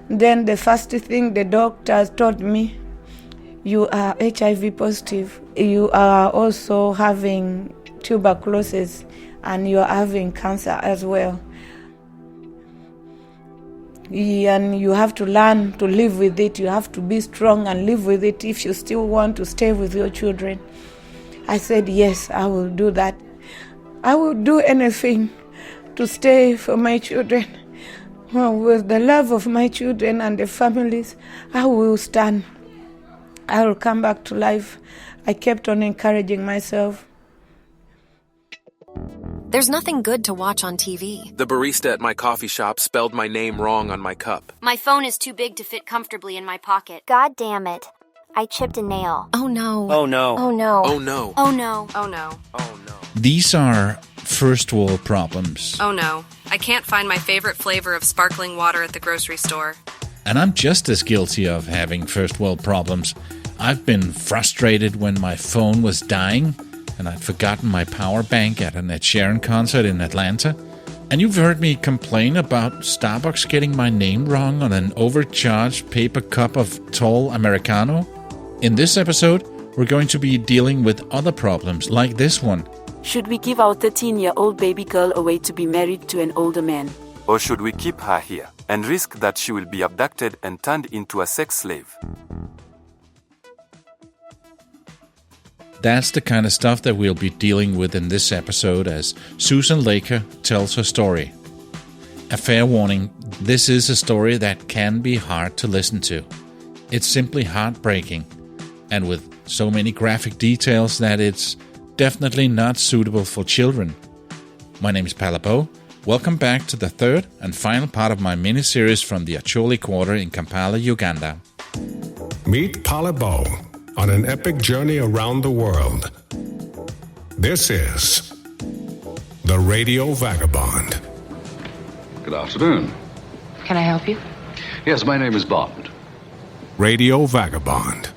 Then the first thing the doctors told me, you are HIV positive. You are also having tuberculosis and you are having cancer as well. And you have to learn to live with it. You have to be strong and live with it if you still want to stay with your children. I said, yes, I will do that. I will do anything to stay for my children. With the love of my children and the families, I will stand. I will come back to life. I kept on encouraging myself. There's nothing good to watch on TV. The barista at my coffee shop spelled my name wrong on my cup. My phone is too big to fit comfortably in my pocket. God damn it. I chipped a nail. Oh no. Oh no. Oh no. Oh no. Oh no. Oh no. Oh no. These are first world problems. Oh no. I can't find my favorite flavor of sparkling water at the grocery store. And I'm just as guilty of having first world problems. I've been frustrated when my phone was dying and I'd forgotten my power bank at an Ed Sheeran concert in Atlanta. And you've heard me complain about Starbucks getting my name wrong on an overcharged paper cup of tall Americano. In this episode, we're going to be dealing with other problems like this one. Should we give our 13-year-old baby girl away to be married to an older man? Or should we keep her here and risk that she will be abducted and turned into a sex slave? That's the kind of stuff that we'll be dealing with in this episode as Susan Laker tells her story. A fair warning, this is a story that can be hard to listen to. It's simply heartbreaking, and with so many graphic details that it's definitely not suitable for children. My name is Palabo. Welcome back to the third and final part of my mini-series from the Acholi Quarter in Kampala, Uganda. Meet Palabo on an epic journey around the world. This is The Radio Vagabond. Good afternoon. Can I help you? Yes, my name is Bond. Radio Vagabond.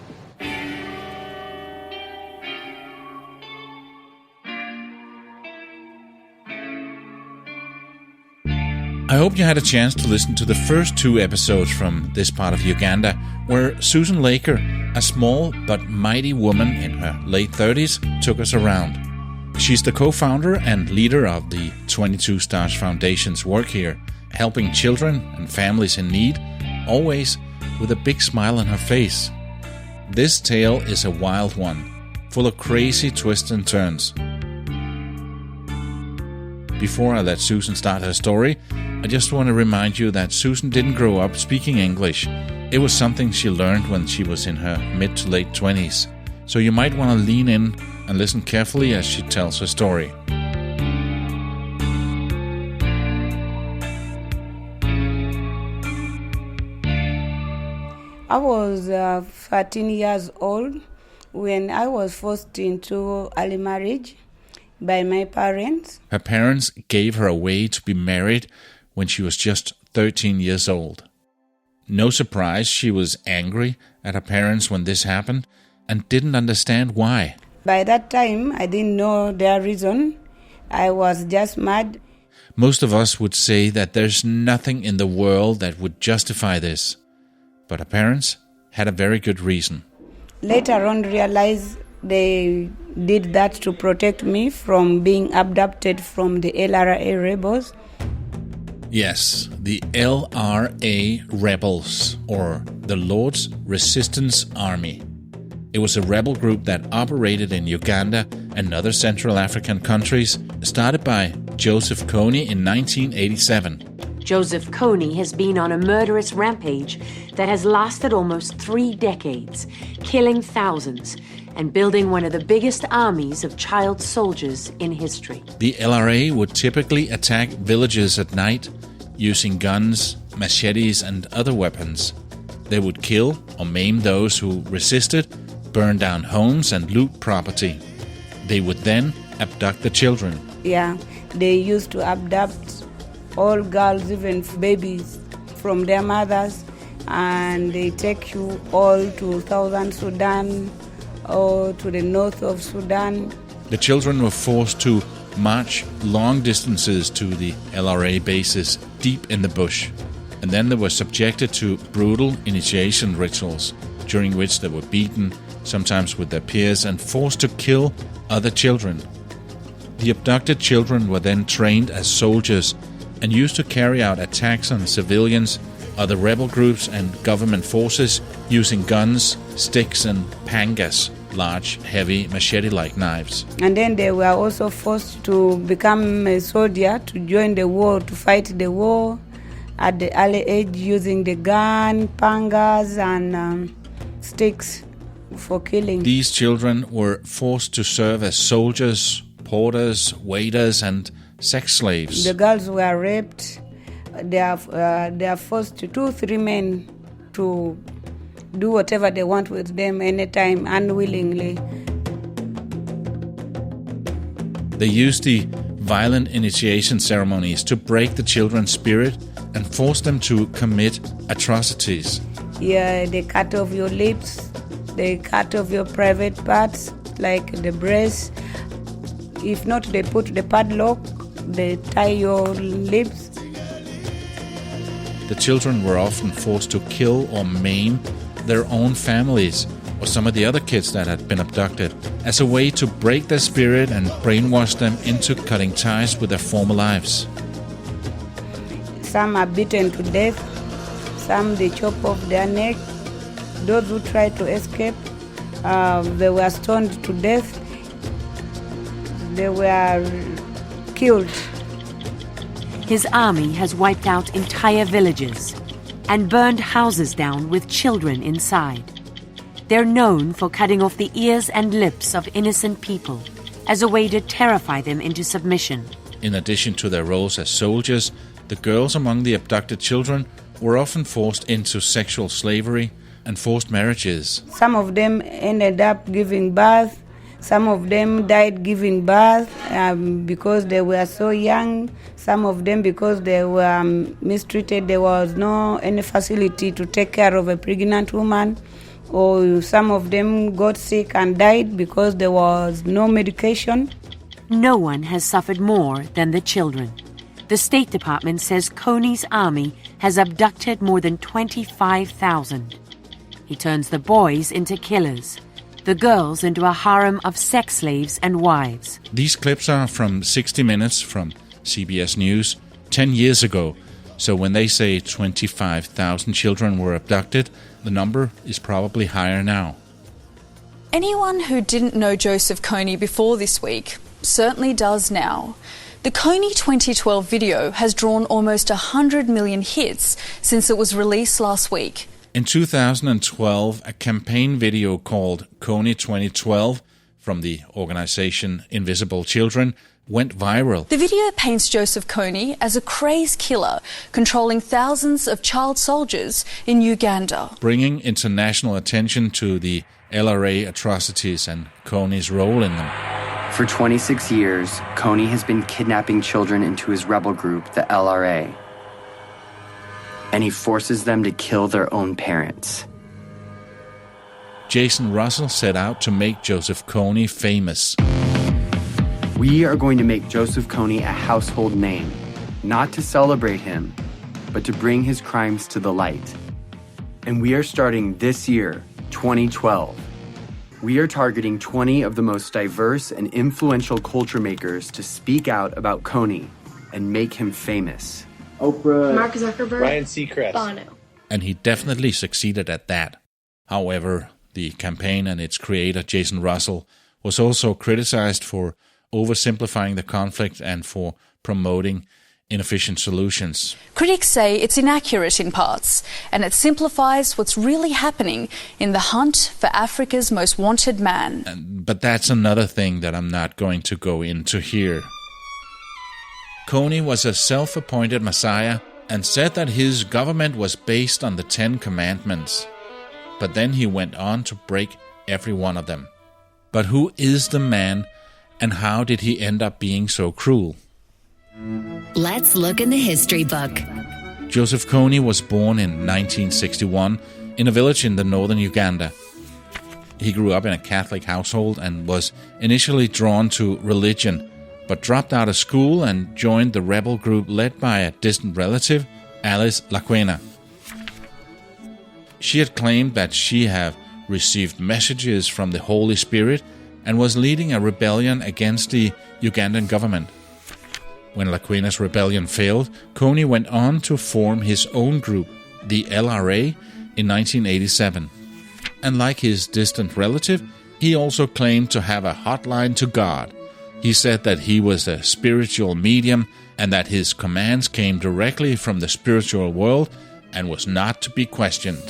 I hope you had a chance to listen to the first two episodes from this part of Uganda, where Susan Laker, a small but mighty woman in her late 30s, took us around. She's the co-founder and leader of the 22 Stars Foundation's work here, helping children and families in need, always with a big smile on her face. This tale is a wild one, full of crazy twists and turns. Before I let Susan start her story, I just want to remind you that Susan didn't grow up speaking English. It was something she learned when she was in her mid to late 20s. So you might want to lean in and listen carefully as she tells her story. I was 13 years old when I was forced into early marriage by my parents. Her parents gave her away to be married when she was just 13 years old. No surprise, she was angry at her parents when this happened and didn't understand why. By that time, I didn't know their reason. I was just mad. Most of us would say that there's nothing in the world that would justify this. But her parents had a very good reason. Later on, realized they did that to protect me from being abducted from the LRA rebels. Yes, the LRA rebels, or the Lord's Resistance Army. It was a rebel group that operated in Uganda and other Central African countries, started by Joseph Kony in 1987. Joseph Kony has been on a murderous rampage that has lasted almost 3 decades, killing thousands and building one of the biggest armies of child soldiers in history. The LRA would typically attack villages at night using guns, machetes, and other weapons. They would kill or maim those who resisted, burn down homes, and loot property. They would then abduct the children. Yeah, they used to abduct all girls, even babies, from their mothers, and they take you all to Southern Sudan or to the north of Sudan. The children were forced to march long distances to the LRA bases deep in the bush. and then they were subjected to brutal initiation rituals, during which they were beaten, sometimes with their peers, and forced to kill other children. The abducted children were then trained as soldiers and used to carry out attacks on civilians, other rebel groups and government forces using guns, sticks and pangas, large, heavy, machete-like knives. And then they were also forced to become a soldier, to join the war, to fight the war at the early age using the gun, pangas and sticks for killing. These children were forced to serve as soldiers, porters, waiters and sex slaves. The girls were raped. They are forced to 2-3 men to do whatever they want with them anytime, unwillingly. They used the violent initiation ceremonies to break the children's spirit and force them to commit atrocities. Yeah, they cut off your lips, they cut off your private parts, like the breast. If not, they put the padlock, they tie your lips. The children were often forced to kill or maim their own families or some of the other kids that had been abducted as a way to break their spirit and brainwash them into cutting ties with their former lives. Some are beaten to death, some they chop off their neck. Those who try to escape, they were stoned to death. They were killed. His army has wiped out entire villages and burned houses down with children inside. They're known for cutting off the ears and lips of innocent people as a way to terrify them into submission. In addition to their roles as soldiers, the girls among the abducted children were often forced into sexual slavery and forced marriages. Some of them ended up giving birth. Some of them died giving birth because they were so young. Some of them because they were mistreated. There was no any facility to take care of a pregnant woman. Or some of them got sick and died because there was no medication. No one has suffered more than the children. The State Department says Kony's army has abducted more than 25,000. He turns the boys into killers, the girls into a harem of sex slaves and wives. These clips are from 60 Minutes from CBS News 10 years ago. So when they say 25,000 children were abducted, the number is probably higher now. Anyone who didn't know Joseph Kony before this week certainly does now. The Kony 2012 video has drawn almost 100 million hits since it was released last week. In 2012, a campaign video called Kony 2012 from the organization Invisible Children went viral. The video paints Joseph Kony as a crazed killer controlling thousands of child soldiers in Uganda, bringing international attention to the LRA atrocities and Kony's role in them. For 26 years, Kony has been kidnapping children into his rebel group, the LRA. And he forces them to kill their own parents. Jason Russell set out to make Joseph Kony famous. We are going to make Joseph Kony a household name, not to celebrate him, but to bring his crimes to the light. And we are starting this year, 2012. We are targeting 20 of the most diverse and influential culture makers to speak out about Kony and make him famous. Oprah, Mark Zuckerberg, Ryan Seacrest, Bono. And he definitely succeeded at that. However, the campaign and its creator, Jason Russell, was also criticized for oversimplifying the conflict and for promoting inefficient solutions. Critics say it's inaccurate in parts, and it simplifies what's really happening in the hunt for Africa's most wanted man. But that's another thing that I'm not going to go into here. Kony was a self-appointed messiah and said that his government was based on the 10 Commandments. But then he went on to break every one of them. But who is the man, and how did he end up being so cruel? Let's look in the history book. Joseph Kony was born in 1961 in a village in the northern Uganda. He grew up in a Catholic household and was initially drawn to religion, but dropped out of school and joined the rebel group led by a distant relative Alice Laquena. She had claimed that she had received messages from the Holy Spirit and was leading a rebellion against the Ugandan government. When Laquena's rebellion failed, Coney went on to form his own group, the LRA, in 1987. And like his distant relative, he also claimed to have a hotline to God. He said that he was a spiritual medium and that his commands came directly from the spiritual world and was not to be questioned.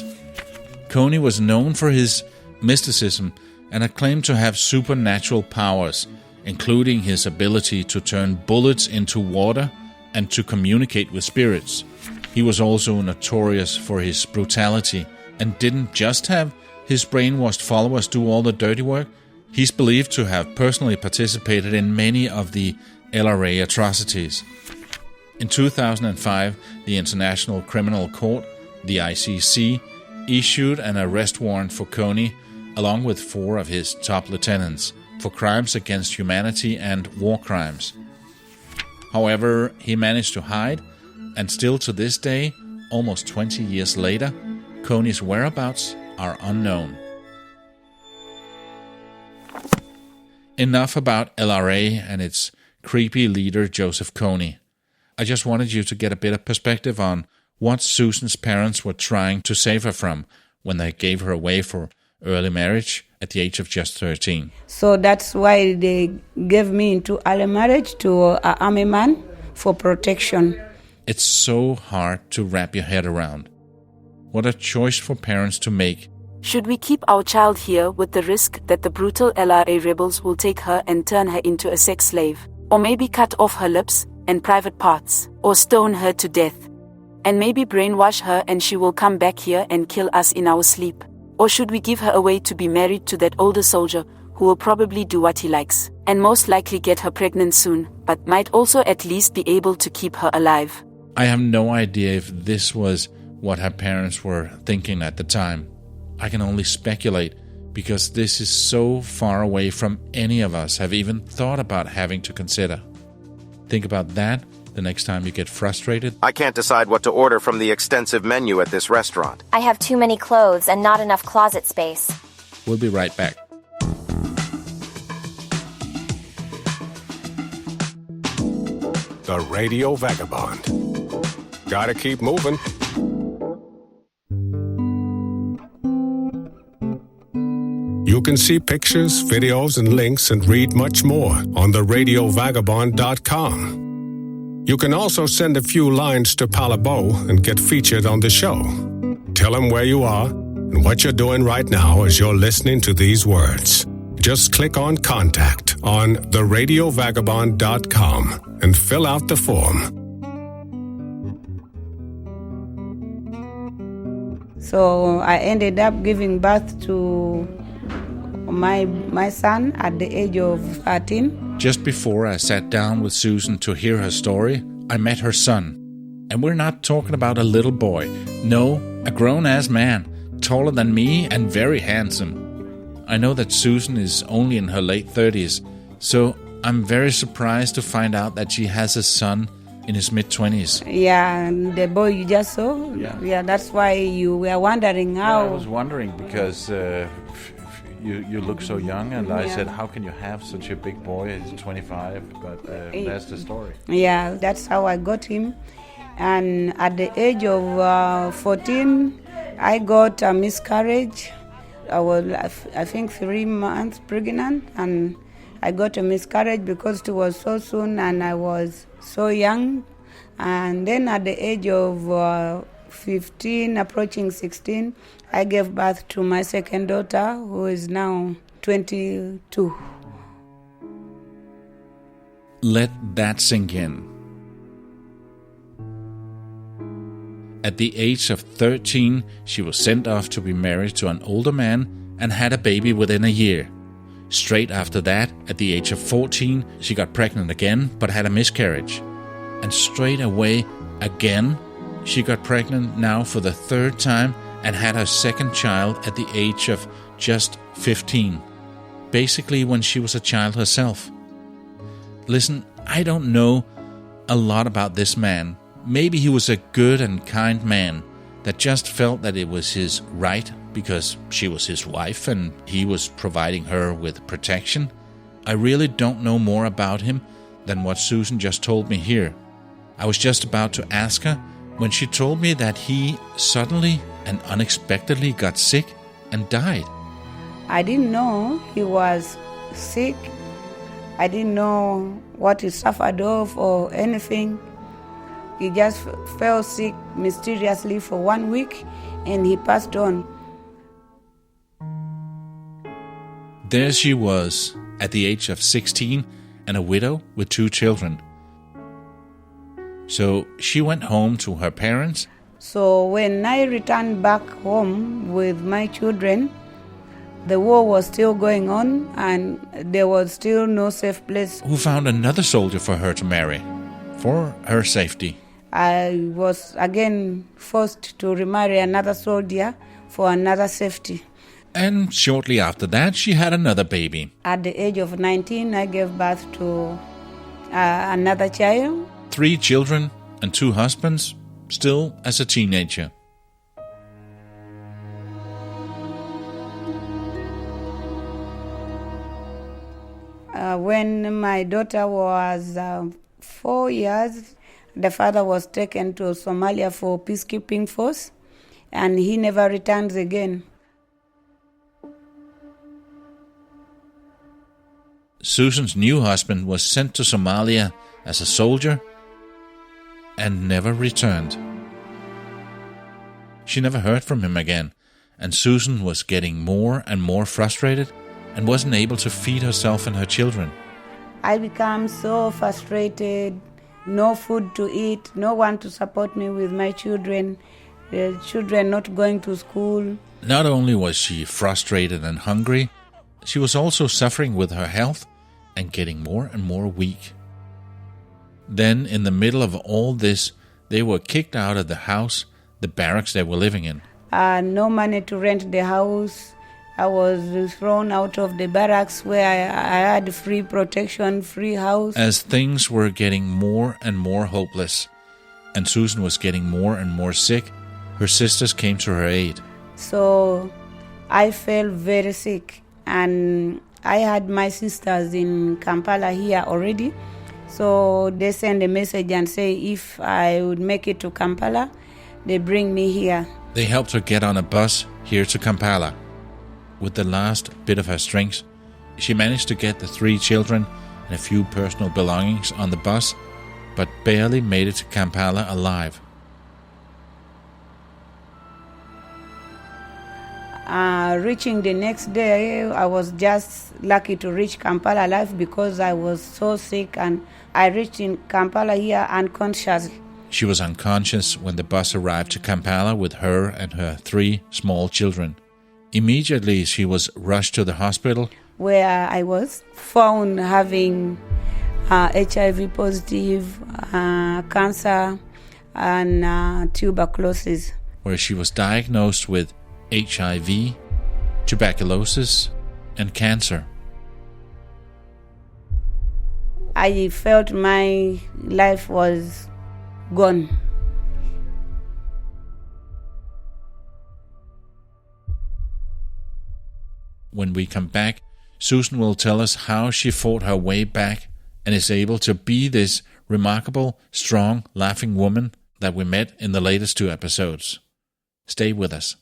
Coney was known for his mysticism and had claimed to have supernatural powers, including his ability to turn bullets into water and to communicate with spirits. He was also notorious for his brutality and didn't just have his brainwashed followers do all the dirty work. He's believed to have personally participated in many of the LRA atrocities. In 2005, the International Criminal Court, the ICC, issued an arrest warrant for Coney, along with 4 of his top lieutenants, for crimes against humanity and war crimes. However, he managed to hide, and still to this day, almost 20 years later, Coney's whereabouts are unknown. Enough about LRA and its creepy leader Joseph Coney. I just wanted you to get a bit of perspective on what Susan's parents were trying to save her from when they gave her away for early marriage at the age of just 13. So that's why they gave me into early marriage to an army man for protection. It's so hard to wrap your head around. What a choice for parents to make. Should we keep our child here with the risk that the brutal LRA rebels will take her and turn her into a sex slave? Or maybe cut off her lips and private parts? Or stone her to death? And maybe brainwash her and she will come back here and kill us in our sleep? Or should we give her away to be married to that older soldier who will probably do what he likes, and most likely get her pregnant soon, but might also at least be able to keep her alive? I have no idea if this was what her parents were thinking at the time. I can only speculate, because this is so far away from any of us have even thought about having to consider. Think about that the next time you get frustrated. I can't decide what to order from the extensive menu at this restaurant. I have too many clothes and not enough closet space. We'll be right back. The Radio Vagabond. Gotta keep moving. You can see pictures, videos, and links and read much more on theradiovagabond.com. You can also send a few lines to Palabo and get featured on the show. Tell him where you are and what you're doing right now as you're listening to these words. Just click on Contact on theradiovagabond.com and fill out the form. So I ended up giving birth to my son at the age of 13. Just before I sat down with Susan to hear her story, I met her son. And we're not talking about a little boy. No, a grown-ass man, taller than me and very handsome. I know that Susan is only in her late 30s, so I'm very surprised to find out that she has a son in his mid-20s. Yeah, the boy you just saw. Yeah, that's why you were wondering how. Yeah, I was wondering because you look so young, and I said, how can you have such a big boy? He's 25, but that's the story. Yeah, that's how I got him. And at the age of 14, I got a miscarriage. I was, I think, 3 months pregnant, and I got a miscarriage because it was so soon and I was so young. And then at the age of 15, approaching 16, I gave birth to my second daughter, who is now 22. Let that sink in. At the age of 13, she was sent off to be married to an older man and had a baby within a year. Straight after that, at the age of 14, she got pregnant again but had a miscarriage. And straight away, again, she got pregnant now for the third time and had her second child at the age of just 15. Basically when she was a child herself. Listen, I don't know a lot about this man, maybe he was a good and kind man that just felt that it was his right because she was his wife and he was providing her with protection. I really don't know more about him than what Susan just told me here. I was just about to ask her when she told me that he suddenly and unexpectedly got sick and died. I didn't know he was sick. I didn't know what he suffered of or anything. He just fell sick mysteriously for 1 week and he passed on. There she was at the age of 16 and a widow with 2 children. So she went home to her parents. So when I returned back home with my children, the war was still going on and there was still no safe place. Who found another soldier for her to marry, for her safety. I was again forced to remarry another soldier for another safety. And shortly after that, she had another baby. At the age of 19, I gave birth to another child. 3 children and 2 husbands, still as a teenager. When my daughter was 4 years, the father was taken to Somalia for peacekeeping force, and he never returns again. Susan's new husband was sent to Somalia as a soldier and never returned. She never heard from him again, and Susan was getting more and more frustrated and wasn't able to feed herself and her children. I became so frustrated, no food to eat, no one to support me with my children, the children not going to school. Not only was she frustrated and hungry, she was also suffering with her health and getting more and more weak. Then, in the middle of all this, they were kicked out of the house, the barracks they were living in. No money to rent the house. I was thrown out of the barracks where I had free protection, free house. As things were getting more and more hopeless, and Susan was getting more and more sick, her sisters came to her aid. So I felt very sick, and I had my sisters in Kampala here already. So they send a message and say if I would make it to Kampala, they bring me here. They helped her get on a bus here to Kampala. With the last bit of her strength, she managed to get the 3 children and a few personal belongings on the bus, but barely made it to Kampala alive. Reaching the next day, I was just lucky to reach Kampala alive because I was so sick, and I reached in Kampala here unconscious. She was unconscious when the bus arrived to Kampala with her and her 3 small children. Immediately, she was rushed to the hospital, where I was found having HIV positive, cancer, and tuberculosis. Where she was diagnosed with HIV, tuberculosis, and cancer. I felt my life was gone. When we come back, Susan will tell us how she fought her way back and is able to be this remarkable, strong, laughing woman that we met in the latest 2 episodes. Stay with us.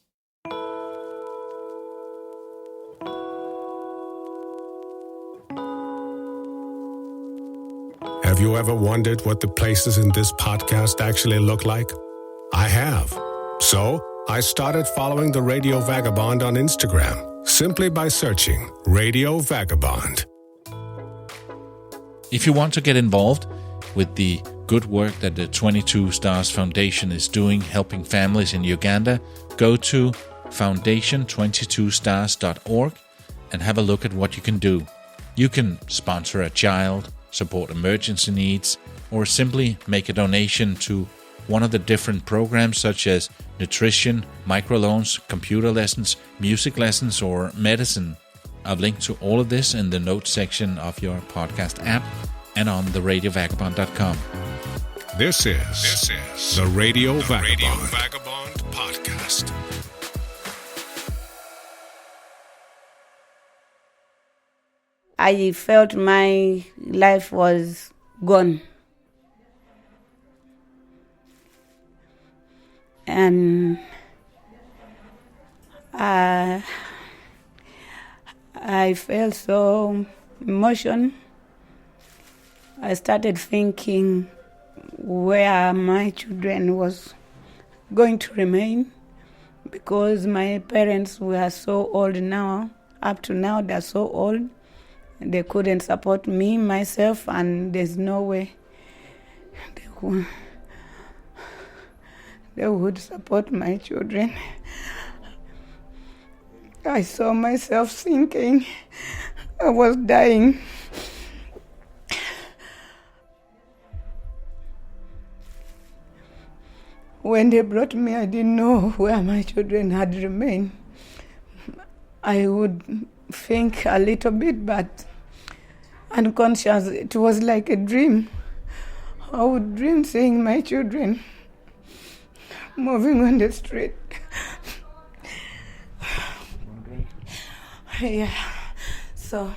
Have you ever wondered what the places in this podcast actually look like? I have. So I started following the Radio Vagabond on Instagram, simply by searching Radio Vagabond. If you want to get involved with the good work that the 22 Stars Foundation is doing helping families in Uganda, go to foundation22stars.org and have a look at what you can do. You can sponsor a child, support emergency needs, or simply make a donation to one of the different programs such as nutrition, microloans, computer lessons, music lessons, or medicine. I've linked to all of this in the notes section of your podcast app and on theradiovagabond.com. This is the Radio Vagabond podcast. I felt my life was gone. And I felt so emotional. I started thinking where my children was going to remain, because my parents were so old now. Up to now, they're so old. They couldn't support me, myself, and there's no way they would support my children. I saw myself sinking. I was dying. When they brought me, I didn't know where my children had remained. I would think a little bit, but unconscious, it was like a dream. I would dream seeing my children moving on the street. Yeah, so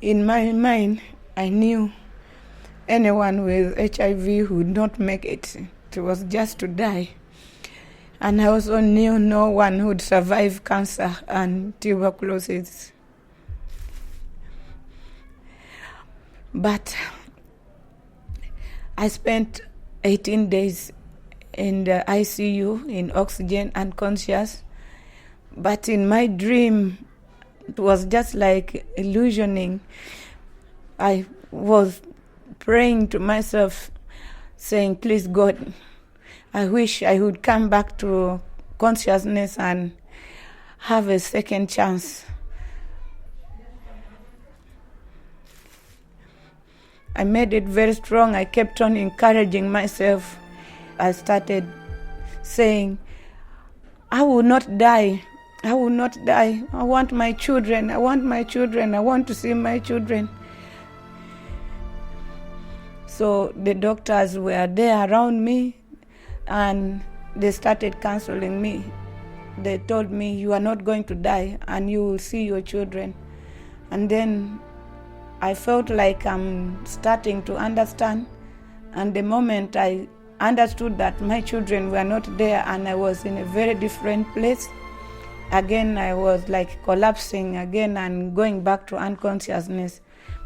in my mind, I knew anyone with HIV would not make it. It was just to die. And I also knew no one would survive cancer and tuberculosis. But I spent 18 days in the ICU, in oxygen, unconscious. But in my dream, it was just like illusioning. I was praying to myself, saying, please God, I wish I would come back to consciousness and have a second chance. I made it very strong. I kept on encouraging myself. I started saying, I will not die. I will not die. I want my children. I want my children. I want to see my children. So the doctors were there around me, and they started counseling me. They told me, you are not going to die, and you will see your children. And then I felt like I'm starting to understand. And the moment I understood that my children were not there and I was in a very different place, again I was like collapsing again and going back to unconsciousness.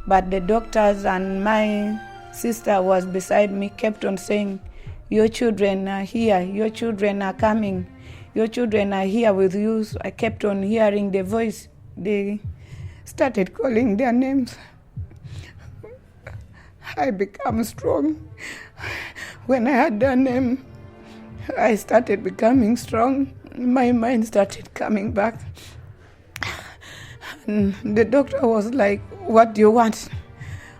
But the doctors and my sister was beside me kept on saying, your children are here, your children are coming, your children are here with you. So I kept on hearing the voice. They started calling their names. I became strong. When I had their name, I started becoming strong. My mind started coming back. And the doctor was like, what do you want?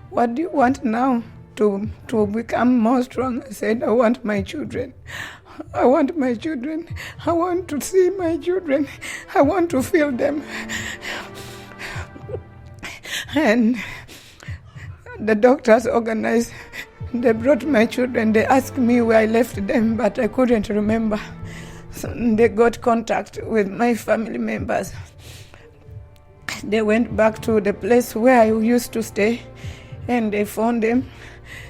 What do you want now to become more strong? I said, I want my children. I want my children. I want to see my children. I want to feel them. And the doctors organized. They brought my children. They asked me where I left them, but I couldn't remember. So they got contact with my family members. They went back to the place where I used to stay, and they found them.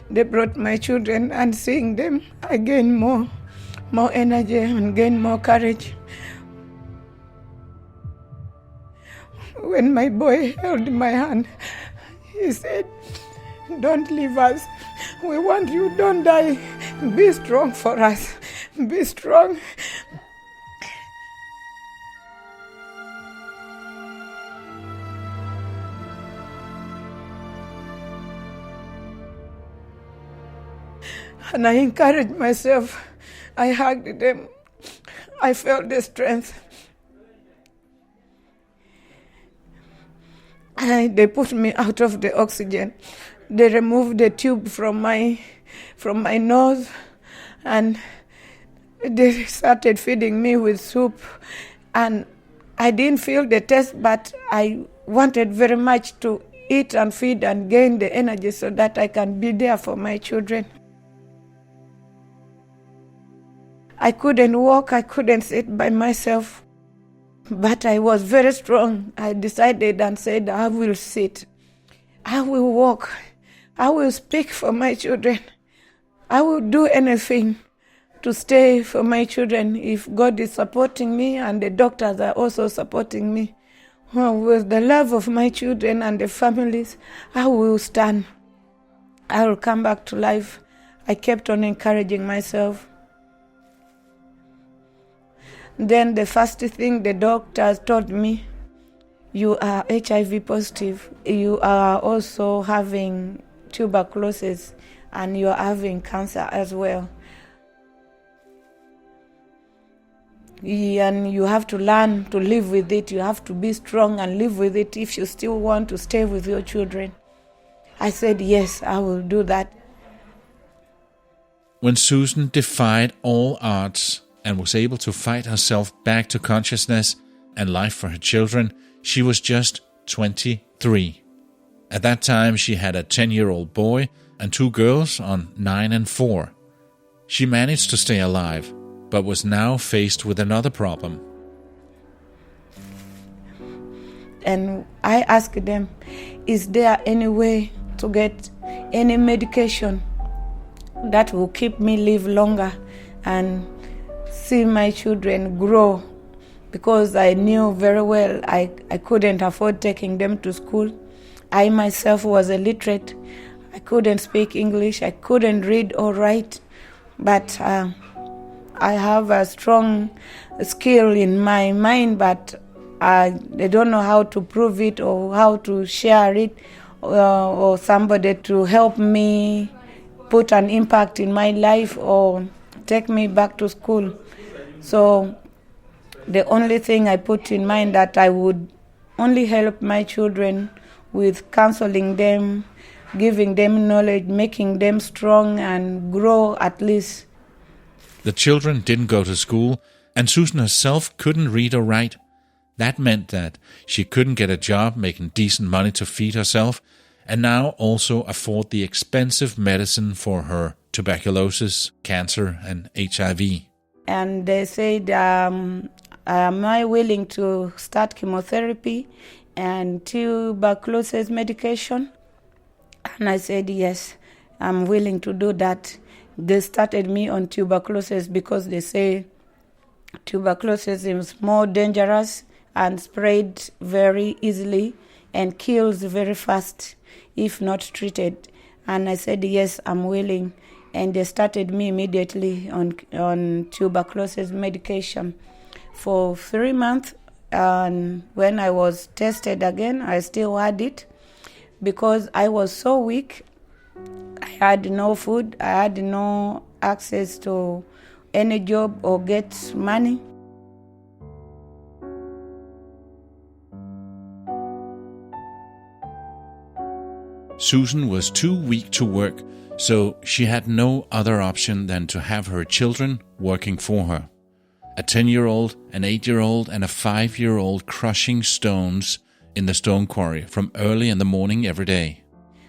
They brought my children, and seeing them, I gained more energy and gained more courage. When my boy held my hand, he said, don't leave us. We want you, don't die. Be strong for us. Be strong. And I encouraged myself. I hugged them. I felt the strength. And they put me out of the oxygen. They removed the tube from my nose, and they started feeding me with soup. And I didn't feel the taste, but I wanted very much to eat and feed and gain the energy so that I can be there for my children. I couldn't walk, I couldn't sit by myself, but I was very strong. I decided and said, I will sit, I will walk, I will speak for my children. I will do anything to stay for my children if God is supporting me and the doctors are also supporting me. Well, with the love of my children and the families, I will stand. I will come back to life. I kept on encouraging myself. Then the first thing the doctors told me, you are HIV positive. You are also having tuberculosis and you are having cancer as well. And you have to learn to live with it. You have to be strong and live with it if you still want to stay with your children. I said, yes, I will do that. When Susan defied all odds and was able to fight herself back to consciousness and life for her children, she was just 23. At that time, she had a 10-year-old boy and 2 girls on 9 and 4. She managed to stay alive, but was now faced with another problem. And I asked them, is there any way to get any medication that will keep me live longer and see my children grow? Because I knew very well I couldn't afford taking them to school. I myself was illiterate. I couldn't speak English. I couldn't read or write. But I have a strong skill in my mind, but I don't know how to prove it or how to share it or somebody to help me put an impact in my life or take me back to school. So the only thing I put in mind that I would only help my children with counseling them, giving them knowledge, making them strong and grow at least. The children didn't go to school, and Susan herself couldn't read or write. That meant that she couldn't get a job making decent money to feed herself, and now also afford the expensive medicine for her tuberculosis, cancer, and HIV. And they said, am I willing to start chemotherapy and tuberculosis medication? And I said, yes, I'm willing to do that. They started me on tuberculosis because they say tuberculosis is more dangerous and spread very easily and kills very fast if not treated. And I said, yes, I'm willing. And they started me immediately on tuberculosis medication for 3 months. And when I was tested again, I still had it because I was so weak. I had no food, I had no access to any job or get money. Susan was too weak to work, so she had no other option than to have her children working for her. A 10-year-old, an 8-year-old, and a 5-year-old crushing stones in the stone quarry from early in the morning every day.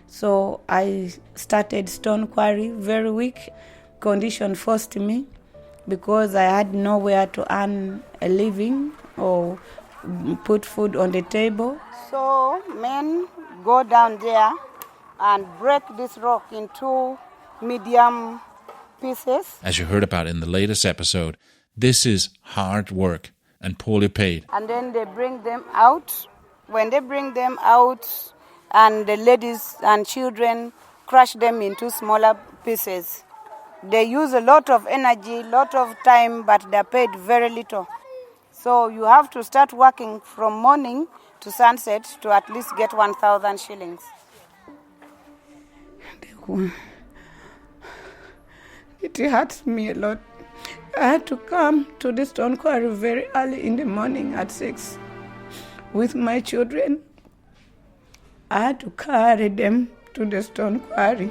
So I started stone quarry very weak. Condition forced me because I had nowhere to earn a living or put food on the table. So men go down there and break this rock into medium pieces. As you heard about in the latest episode, this is hard work and poorly paid. And then they bring them out. When they bring them out, and the ladies and children crush them into smaller pieces. They use a lot of energy, lot of time, but they're paid very little. So you have to start working from morning to sunset to at least get 1,000 shillings. It hurts me a lot. I had to come to the stone quarry very early in the morning at 6 with my children. I had to carry them to the stone quarry.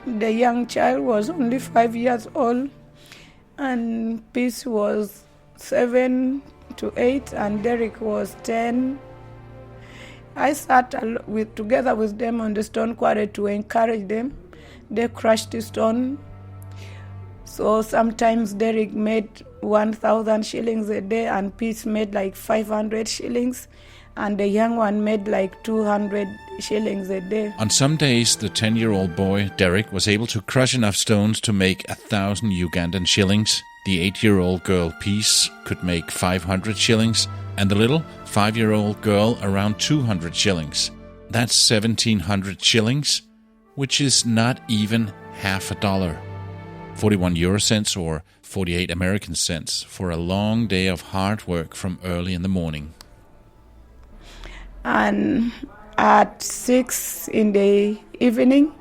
The young child was only 5 years old, and Peace was 7 to 8, and Derek was 10. I sat together with them on the stone quarry to encourage them. They crushed the stone. So sometimes Derek made 1,000 shillings a day, and Peace made like 500 shillings, and the young one made like 200 shillings a day. On some days, the 10-year-old boy, Derek, was able to crush enough stones to make 1,000 Ugandan shillings. The 8-year-old girl, Peace, could make 500 shillings, and the little 5-year-old girl around 200 shillings. That's 1,700 shillings, which is not even half a dollar. 41 euro cents or 48 American cents for a long day of hard work from early in the morning. And at 6 in the evening,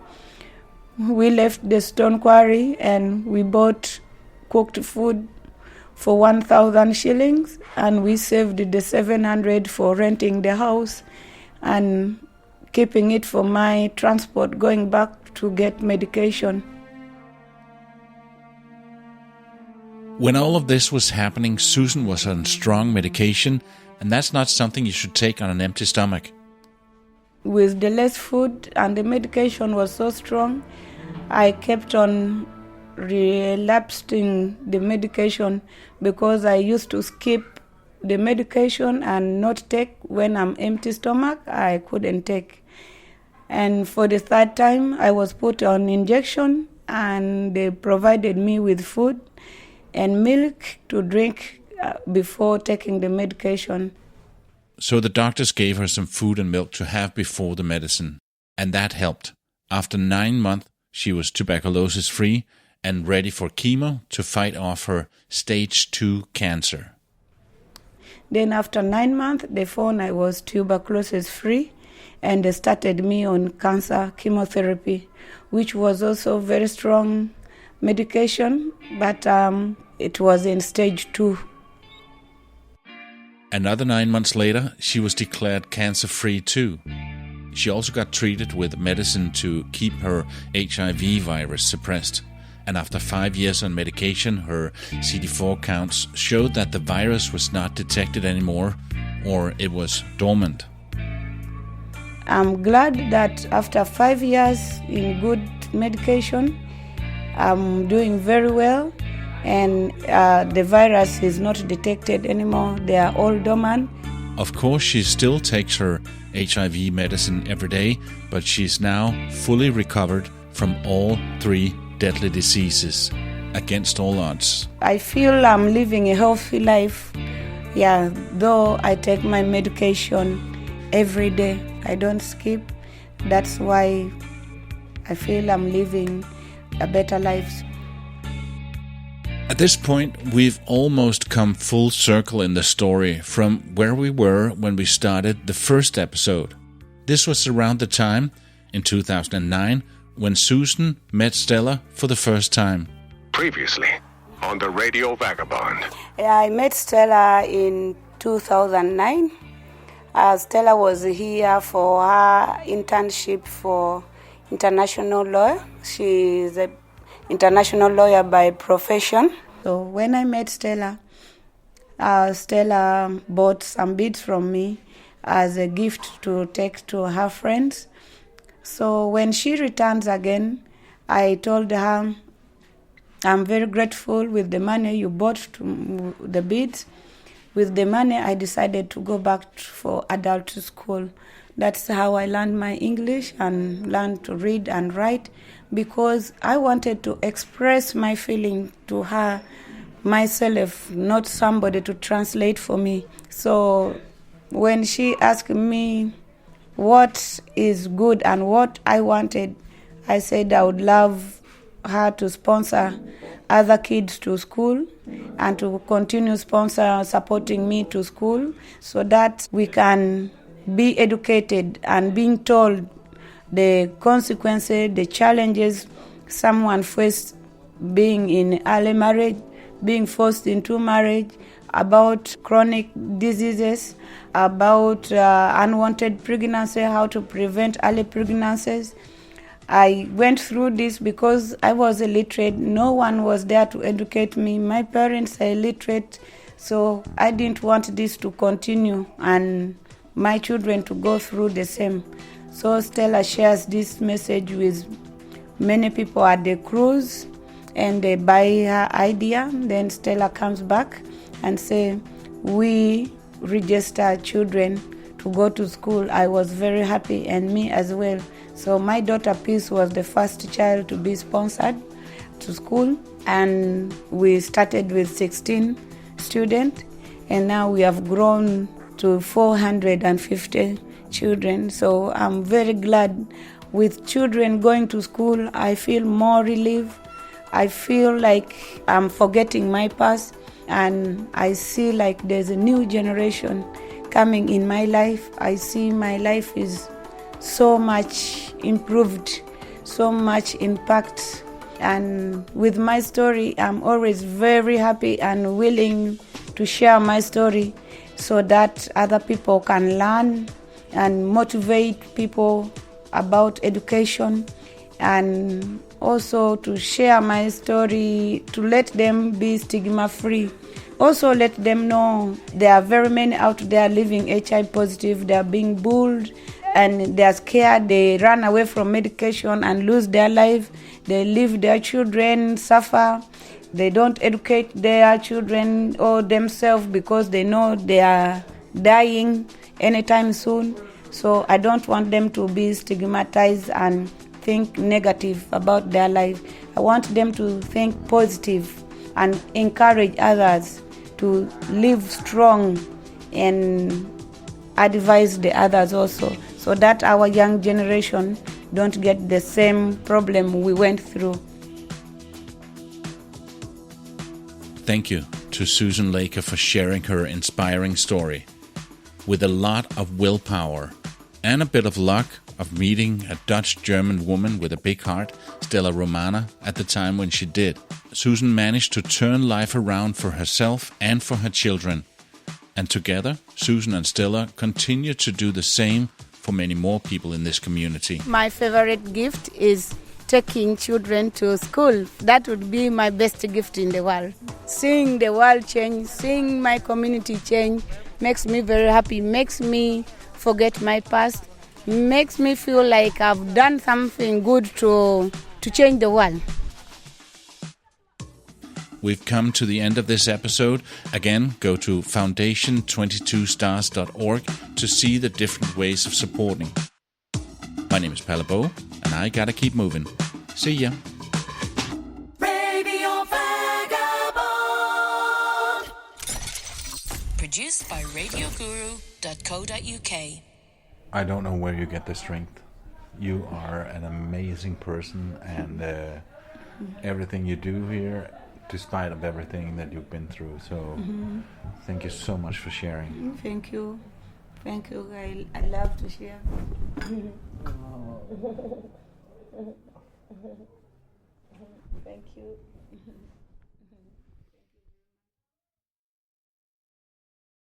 we left the stone quarry and we bought cooked food for 1,000 shillings, and we saved the 700 for renting the house and keeping it for my transport going back to get medication. When all of this was happening, Susan was on strong medication, and that's not something you should take on an empty stomach. With the less food and the medication was so strong, I kept on relapsing the medication because I used to skip the medication and not take when I'm empty stomach. I couldn't take. And for the third time, I was put on injection, and they provided me with food and milk to drink before taking the medication. So the doctors gave her some food and milk to have before the medicine, and that helped. After 9 months, she was tuberculosis-free and ready for chemo to fight off her stage 2 cancer. Then after 9 months, they found I was tuberculosis-free, and they started me on cancer chemotherapy, which was also very strong medication, but it was in stage 2. Another 9 months later, she was declared cancer-free too. She also got treated with medicine to keep her HIV virus suppressed. And after 5 years on medication, her CD4 counts showed that the virus was not detected anymore, or it was dormant. I'm glad that after 5 years in good medication, I'm doing very well, and the virus is not detected anymore. They are all dormant. Of course, she still takes her HIV medicine every day, but she's now fully recovered from all 3 deadly diseases, against all odds. I feel I'm living a healthy life. Yeah, though I take my medication every day. I don't skip. That's why I feel I'm living a better life. At this point, we've almost come full circle in the story from where we were when we started the first episode. This was around the time, in 2009, when Susan met Stella for the first time. Previously on the Radio Vagabond. I met Stella in 2009. Stella was here for her internship for international law. She is an international lawyer by profession. So when I met Stella, Stella bought some beads from me as a gift to take to her friends. So when she returns again, I told her, I'm very grateful with the money you bought the beads. With the money, I decided to go back for adult school. That's how I learned my English and learned to read and write, because I wanted to express my feeling to her myself, not somebody to translate for me. So when she asked me what is good and what I wanted, I said I would love her to sponsor other kids to school and to continue supporting me to school so that we can be educated and being told the consequences, the challenges someone faced being in early marriage, being forced into marriage, about chronic diseases, about unwanted pregnancy, how to prevent early pregnancies. I went through this because I was illiterate. No one was there to educate me. My parents are illiterate, So I didn't want this to continue and my children to go through the same. So Stella shares this message with many people at the cruise, and they buy her idea. Then Stella comes back and say, we register children to go to school. I was very happy, and me as well. So my daughter Peace was the first child to be sponsored to school, and we started with 16 students, and now we have grown to 450 children. So I'm very glad. With children going to school, I feel more relief. I feel like I'm forgetting my past, and I see like there's a new generation coming in my life. I see my life is so much improved, so much impact. And with my story, I'm always very happy and willing to share my story so that other people can learn and motivate people about education, and also to share my story, to let them be stigma-free. Also let them know there are very many out there living HIV positive. They are being bullied and they are scared. They run away from medication and lose their life. They leave their children suffer. They don't educate their children or themselves because they know they are dying anytime soon. So I don't want them to be stigmatized and think negative about their life. I want them to think positive and encourage others to live strong and advise the others also, so that our young generation don't get the same problem we went through. Thank you to Susan Laker for sharing her inspiring story. With a lot of willpower and a bit of luck of meeting a Dutch-German woman with a big heart, Stella Romana, at the time when she did, Susan managed to turn life around for herself and for her children. And together, Susan and Stella continue to do the same for many more people in this community. My favorite gift is taking children to school. That would be my best gift in the world. Seeing the world change, seeing my community change makes me very happy, makes me forget my past, makes me feel like I've done something good to change the world. We've come to the end of this episode. Again, go to foundation22stars.org to see the different ways of supporting. My name is Palabo, and I gotta keep moving. See ya. Radio Vagabond. Produced by radioguru.co.uk. I don't know where you get the strength. You are an amazing person, and everything you do here, despite of everything that you've been through. So thank you so much for sharing. Thank you. Thank you. I love to share. Thank you.